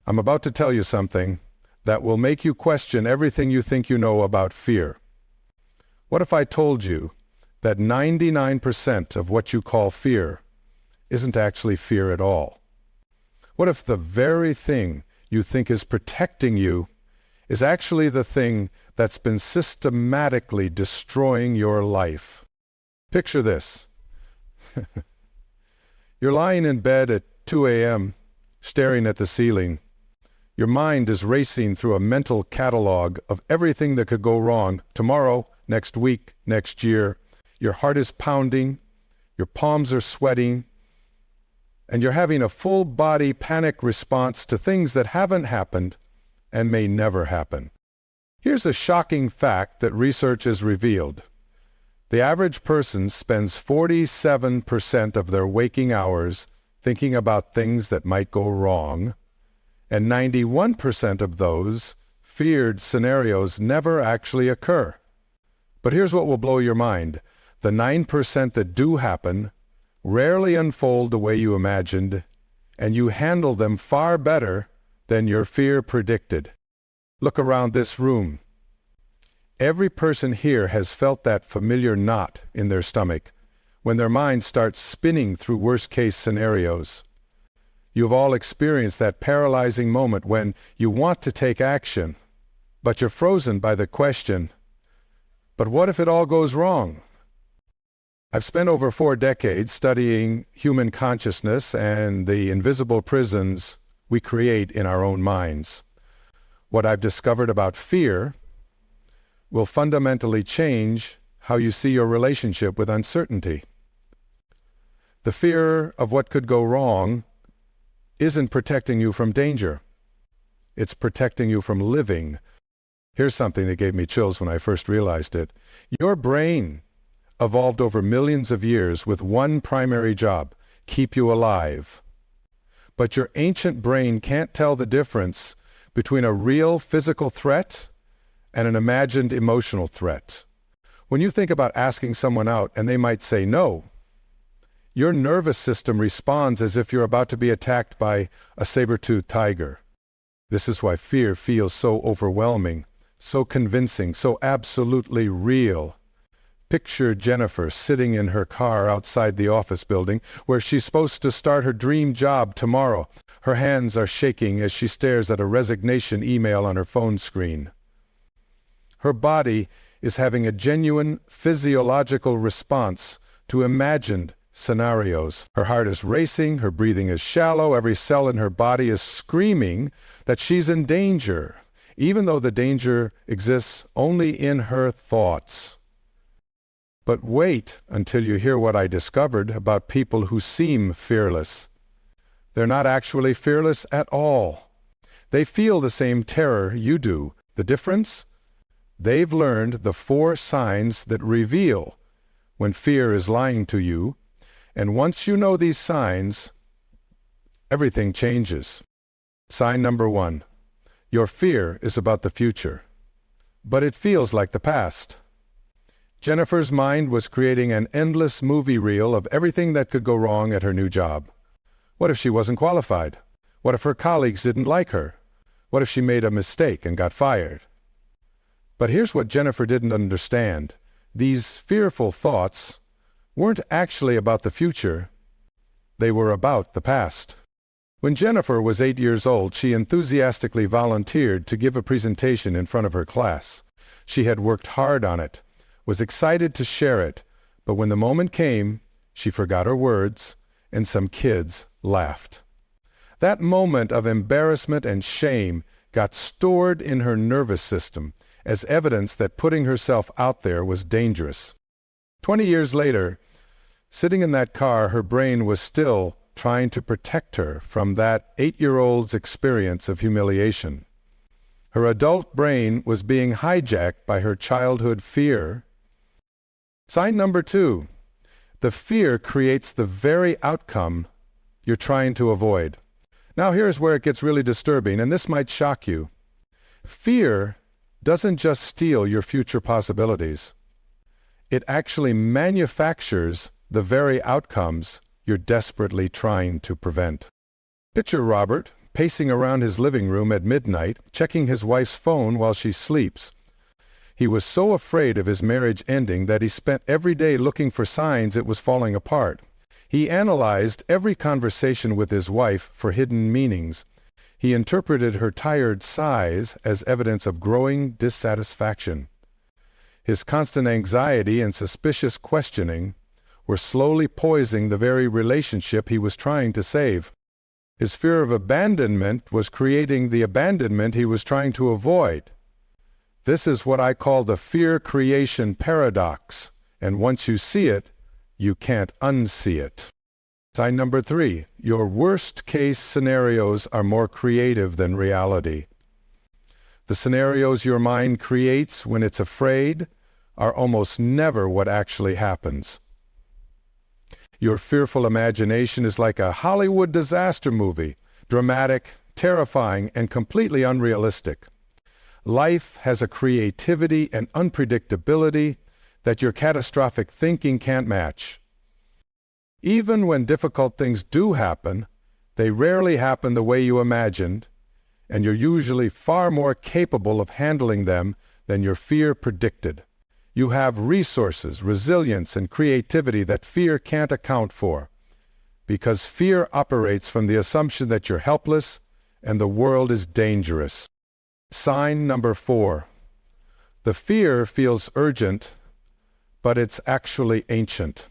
I'm about to tell you something that will make you question everything you think you know about fear. What if I told you that 99% of what you call fear isn't actually fear at all? What if the very thing you think is protecting you is actually the thing that's been systematically destroying your life? Picture this. You're lying in bed at 2 a.m., staring at the ceiling. Your mind is racing through a mental catalog of everything that could go wrong tomorrow, next week, next year. Your heart is pounding, your palms are sweating, and you're having a full-body panic response to things that haven't happened and may never happen. Here's a shocking fact that research has revealed. The average person spends 47% of their waking hours thinking about things that might go wrong, and 91% of those feared scenarios never actually occur. But here's what will blow your mind. The 9% that do happen rarely unfold the way you imagined, and you handle them far better than your fear predicted. Look around this room. Every person here has felt that familiar knot in their stomach when their mind starts spinning through worst-case scenarios. You've all experienced that paralyzing moment when you want to take action, but you're frozen by the question, but what if it all goes wrong? I've spent over 4 decades studying human consciousness and the invisible prisons we create in our own minds. What I've discovered about fear will fundamentally change how you see your relationship with uncertainty. The fear of what could go wrong isn't protecting you from danger. It's protecting you from living. Here's something that gave me chills when I first realized it. Your brain evolved over millions of years with one primary job: keep you alive. But your ancient brain can't tell the difference between a real physical threat and an imagined emotional threat. When you think about asking someone out and they might say no, your nervous system responds as if you're about to be attacked by a saber-toothed tiger. This is why fear feels so overwhelming, so convincing, so absolutely real. Picture Jennifer sitting in her car outside the office building where she's supposed to start her dream job tomorrow. Her hands are shaking as she stares at a resignation email on her phone screen. Her body is having a genuine physiological response to imagined scenarios. Her heart is racing, her breathing is shallow, every cell in her body is screaming that she's in danger, even though the danger exists only in her thoughts. But wait until you hear what I discovered about people who seem fearless. They're not actually fearless at all. They feel the same terror you do. The difference? They've learned the 4 signs that reveal when fear is lying to you, and once you know these signs, everything changes. Sign number 1. Your fear is about the future, but it feels like the past. Jennifer's mind was creating an endless movie reel of everything that could go wrong at her new job. What if she wasn't qualified? What if her colleagues didn't like her? What if she made a mistake and got fired? But here's what Jennifer didn't understand. These fearful thoughts weren't actually about the future. They were about the past. When Jennifer was 8 years old, she enthusiastically volunteered to give a presentation in front of her class. She had worked hard on it, was excited to share it, but when the moment came, she forgot her words, and some kids laughed. That moment of embarrassment and shame got stored in her nervous system as evidence that putting herself out there was dangerous. 20 years later, sitting in that car, her brain was still trying to protect her from that 8-year-old's experience of humiliation. Her adult brain was being hijacked by her childhood fear. Sign number 2. The fear creates the very outcome you're trying to avoid. Now here's where it gets really disturbing, and this might shock you. Fear doesn't just steal your future possibilities. It actually manufactures the very outcomes you're desperately trying to prevent. Picture Robert pacing around his living room at midnight, checking his wife's phone while she sleeps. He was so afraid of his marriage ending that he spent every day looking for signs it was falling apart. He analyzed every conversation with his wife for hidden meanings. He interpreted her tired sighs as evidence of growing dissatisfaction. His constant anxiety and suspicious questioning were slowly poisoning the very relationship he was trying to save. His fear of abandonment was creating the abandonment he was trying to avoid. This is what I call the fear creation paradox, and once you see it, you can't unsee it. Sign number 3, your worst-case scenarios are more creative than reality. The scenarios your mind creates when it's afraid are almost never what actually happens. Your fearful imagination is like a Hollywood disaster movie, dramatic, terrifying, and completely unrealistic. Life has a creativity and unpredictability that your catastrophic thinking can't match. Even when difficult things do happen, they rarely happen the way you imagined, and you're usually far more capable of handling them than your fear predicted. You have resources, resilience, and creativity that fear can't account for, because fear operates from the assumption that you're helpless and the world is dangerous. Sign number 4. The fear feels urgent, but it's actually ancient.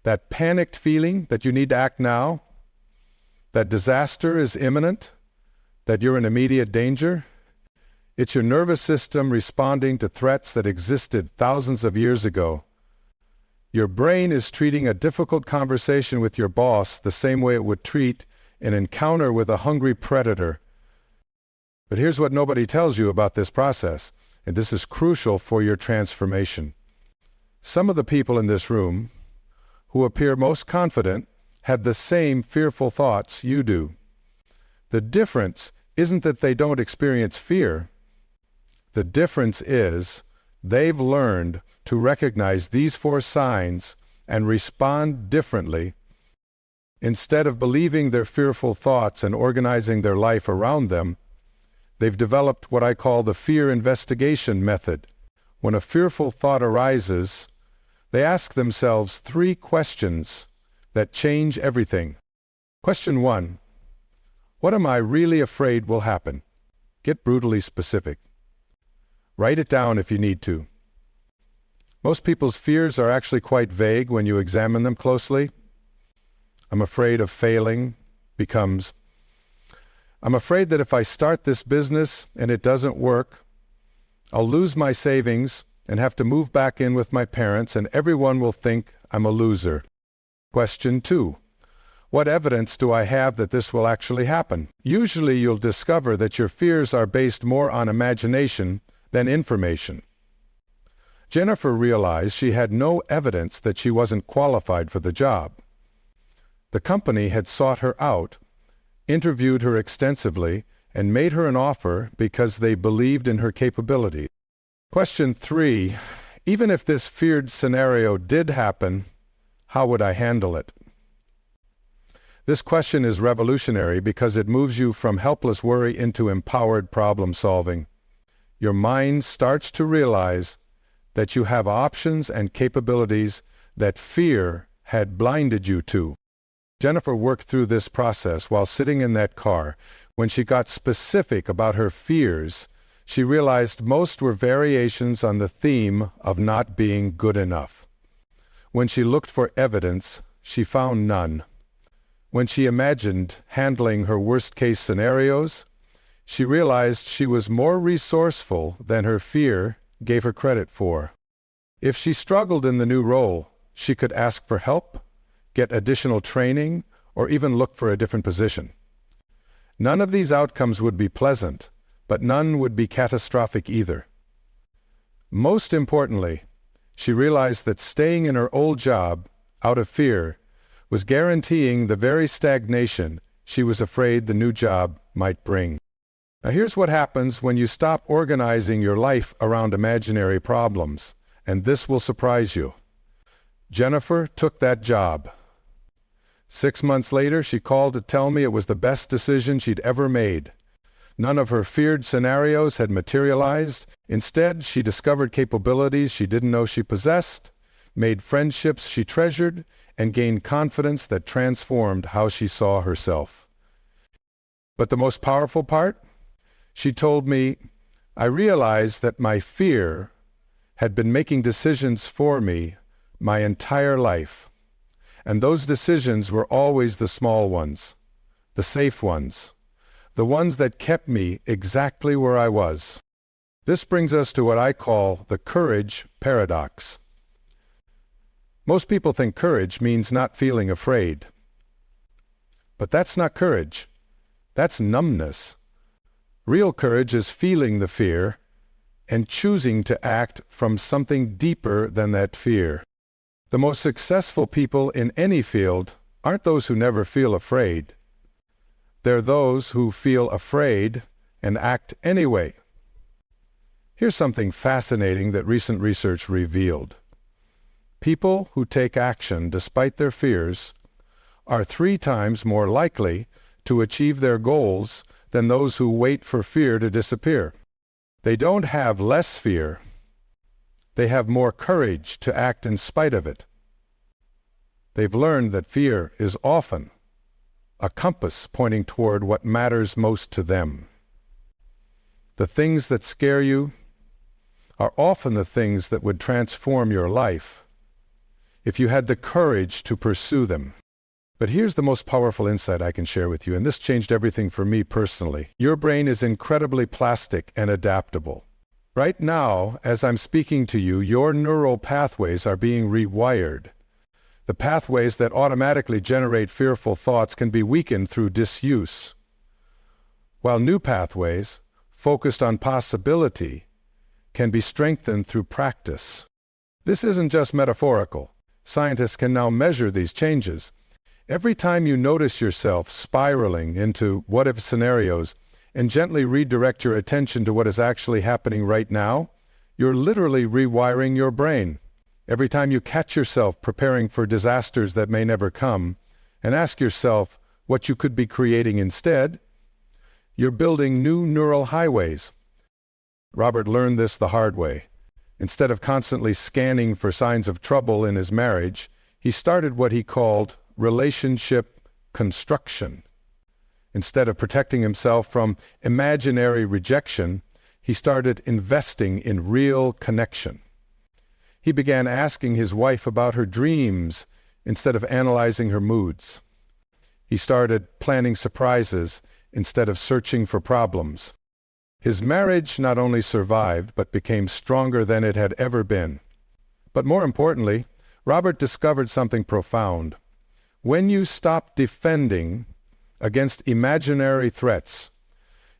That panicked feeling that you need to act now, that disaster is imminent, that you're in immediate danger, it's your nervous system responding to threats that existed thousands of years ago. Your brain is treating a difficult conversation with your boss the same way it would treat an encounter with a hungry predator. But here's what nobody tells you about this process, and this is crucial for your transformation. Some of the people in this room who appear most confident have the same fearful thoughts you do. The difference isn't that they don't experience fear. The difference is they've learned to recognize these 4 signs and respond differently. Instead of believing their fearful thoughts and organizing their life around them, they've developed what I call the fear investigation method. When a fearful thought arises, they ask themselves 3 questions that change everything. Question 1, what am I really afraid will happen? Get brutally specific. Write it down if you need to. Most people's fears are actually quite vague when you examine them closely. I'm afraid of failing becomes, I'm afraid that if I start this business and it doesn't work, I'll lose my savings and have to move back in with my parents, and everyone will think I'm a loser. Question 2. What evidence do I have that this will actually happen? Usually you'll discover that your fears are based more on imagination than information. Jennifer realized she had no evidence that she wasn't qualified for the job. The company had sought her out, interviewed her extensively, and made her an offer because they believed in her capability. Question 3. Even if this feared scenario did happen, how would I handle it? This question is revolutionary because it moves you from helpless worry into empowered problem solving. Your mind starts to realize that you have options and capabilities that fear had blinded you to. Jennifer worked through this process while sitting in that car. When she got specific about her fears, she realized most were variations on the theme of not being good enough. When she looked for evidence, she found none. When she imagined handling her worst-case scenarios, she realized she was more resourceful than her fear gave her credit for. If she struggled in the new role, she could ask for help, get additional training, or even look for a different position. None of these outcomes would be pleasant, but none would be catastrophic either. Most importantly, she realized that staying in her old job, out of fear, was guaranteeing the very stagnation she was afraid the new job might bring. Now here's what happens when you stop organizing your life around imaginary problems, and this will surprise you. Jennifer took that job. 6 months later, she called to tell me it was the best decision she'd ever made. None of her feared scenarios had materialized. Instead, she discovered capabilities she didn't know she possessed, made friendships she treasured, and gained confidence that transformed how she saw herself. But the most powerful part? She told me, I realized that my fear had been making decisions for me my entire life. And those decisions were always the small ones, the safe ones, the ones that kept me exactly where I was. This brings us to what I call the courage paradox. Most people think courage means not feeling afraid. But that's not courage. That's numbness. Real courage is feeling the fear and choosing to act from something deeper than that fear. The most successful people in any field aren't those who never feel afraid. They're those who feel afraid and act anyway. Here's something fascinating that recent research revealed. People who take action despite their fears are 3 times more likely to achieve their goals than those who wait for fear to disappear. They don't have less fear. They have more courage to act in spite of it. They've learned that fear is often a compass pointing toward what matters most to them. The things that scare you are often the things that would transform your life if you had the courage to pursue them. But here's the most powerful insight I can share with you, and this changed everything for me personally. Your brain is incredibly plastic and adaptable. Right now, as I'm speaking to you, your neural pathways are being rewired. The pathways that automatically generate fearful thoughts can be weakened through disuse, while new pathways, focused on possibility, can be strengthened through practice. This isn't just metaphorical. Scientists can now measure these changes. Every time you notice yourself spiraling into what-if scenarios and gently redirect your attention to what is actually happening right now, you're literally rewiring your brain. Every time you catch yourself preparing for disasters that may never come, and ask yourself what you could be creating instead, you're building new neural highways. Robert learned this the hard way. Instead of constantly scanning for signs of trouble in his marriage, he started what he called relationship construction. Instead of protecting himself from imaginary rejection, he started investing in real connection. He began asking his wife about her dreams instead of analyzing her moods. He started planning surprises instead of searching for problems. His marriage not only survived, but became stronger than it had ever been. But more importantly, Robert discovered something profound. When you stop defending against imaginary threats,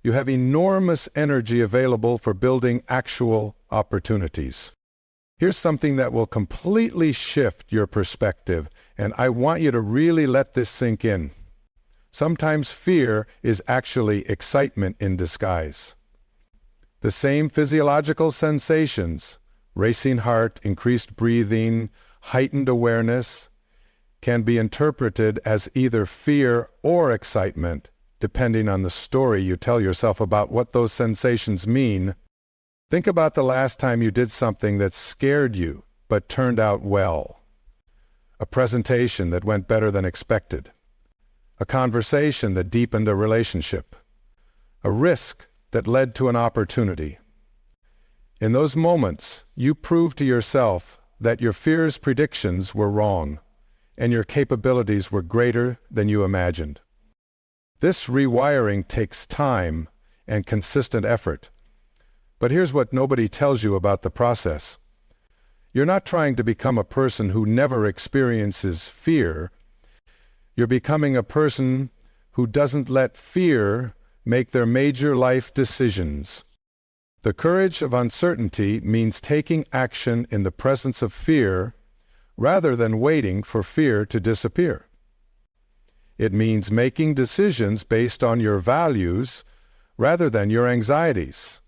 you have enormous energy available for building actual opportunities. Here's something that will completely shift your perspective, and I want you to really let this sink in. Sometimes fear is actually excitement in disguise. The same physiological sensations, racing heart, increased breathing, heightened awareness, can be interpreted as either fear or excitement, depending on the story you tell yourself about what those sensations mean. Think about the last time you did something that scared you but turned out well. A presentation that went better than expected. A conversation that deepened a relationship. A risk that led to an opportunity. In those moments, you proved to yourself that your fears' predictions were wrong, and your capabilities were greater than you imagined. This rewiring takes time and consistent effort. But here's what nobody tells you about the process. You're not trying to become a person who never experiences fear. You're becoming a person who doesn't let fear make their major life decisions. The courage of uncertainty means taking action in the presence of fear rather than waiting for fear to disappear. It means making decisions based on your values rather than your anxieties.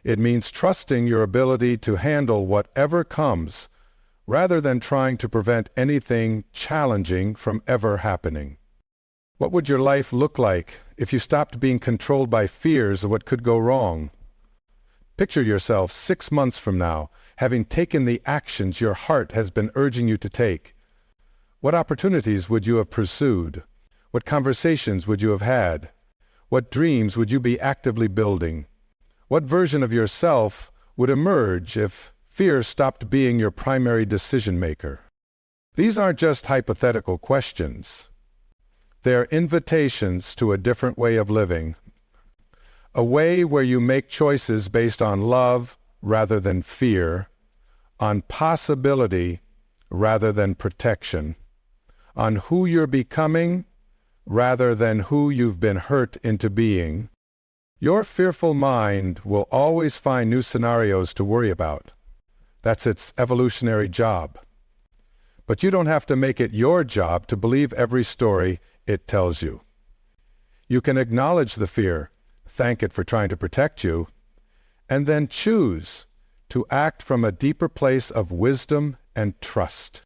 It means trusting your ability to handle whatever comes rather than trying to prevent anything challenging from ever happening. What would your life look like if you stopped being controlled by fears of what could go wrong? Picture yourself 6 months from now, having taken the actions your heart has been urging you to take. What opportunities would you have pursued? What conversations would you have had? What dreams would you be actively building? What version of yourself would emerge if fear stopped being your primary decision maker? These aren't just hypothetical questions. They're invitations to a different way of living. A way where you make choices based on love rather than fear, on possibility rather than protection, on who you're becoming rather than who you've been hurt into being. Your fearful mind will always find new scenarios to worry about. That's its evolutionary job. But you don't have to make it your job to believe every story it tells you. You can acknowledge the fear, thank it for trying to protect you, and then choose to act from a deeper place of wisdom and trust.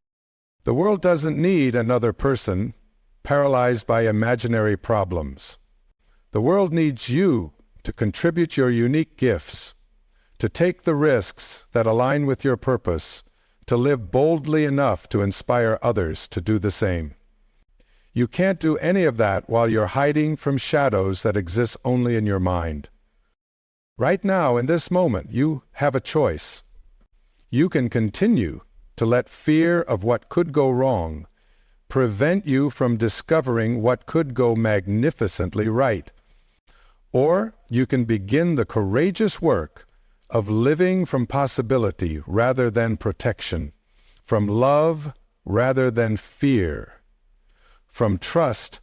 The world doesn't need another person paralyzed by imaginary problems. The world needs you to contribute your unique gifts, to take the risks that align with your purpose, to live boldly enough to inspire others to do the same. You can't do any of that while you're hiding from shadows that exist only in your mind. Right now, in this moment, you have a choice. You can continue to let fear of what could go wrong prevent you from discovering what could go magnificently right. Or you can begin the courageous work of living from possibility rather than protection, from love rather than fear, from trust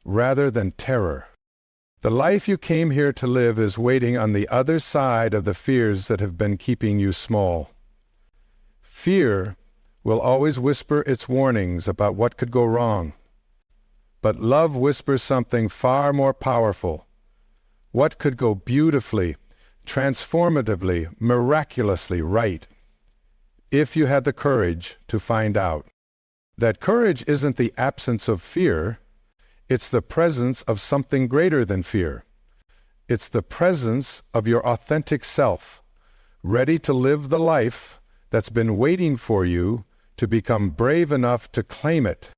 rather than terror. The life you came here to live is waiting on the other side of the fears that have been keeping you small. Fear will always whisper its warnings about what could go wrong. But love whispers something far more powerful. What could go beautifully, transformatively, miraculously right, if you had the courage to find out. That courage isn't the absence of fear, it's the presence of something greater than fear. It's the presence of your authentic self, ready to live the life that's been waiting for you to become brave enough to claim it.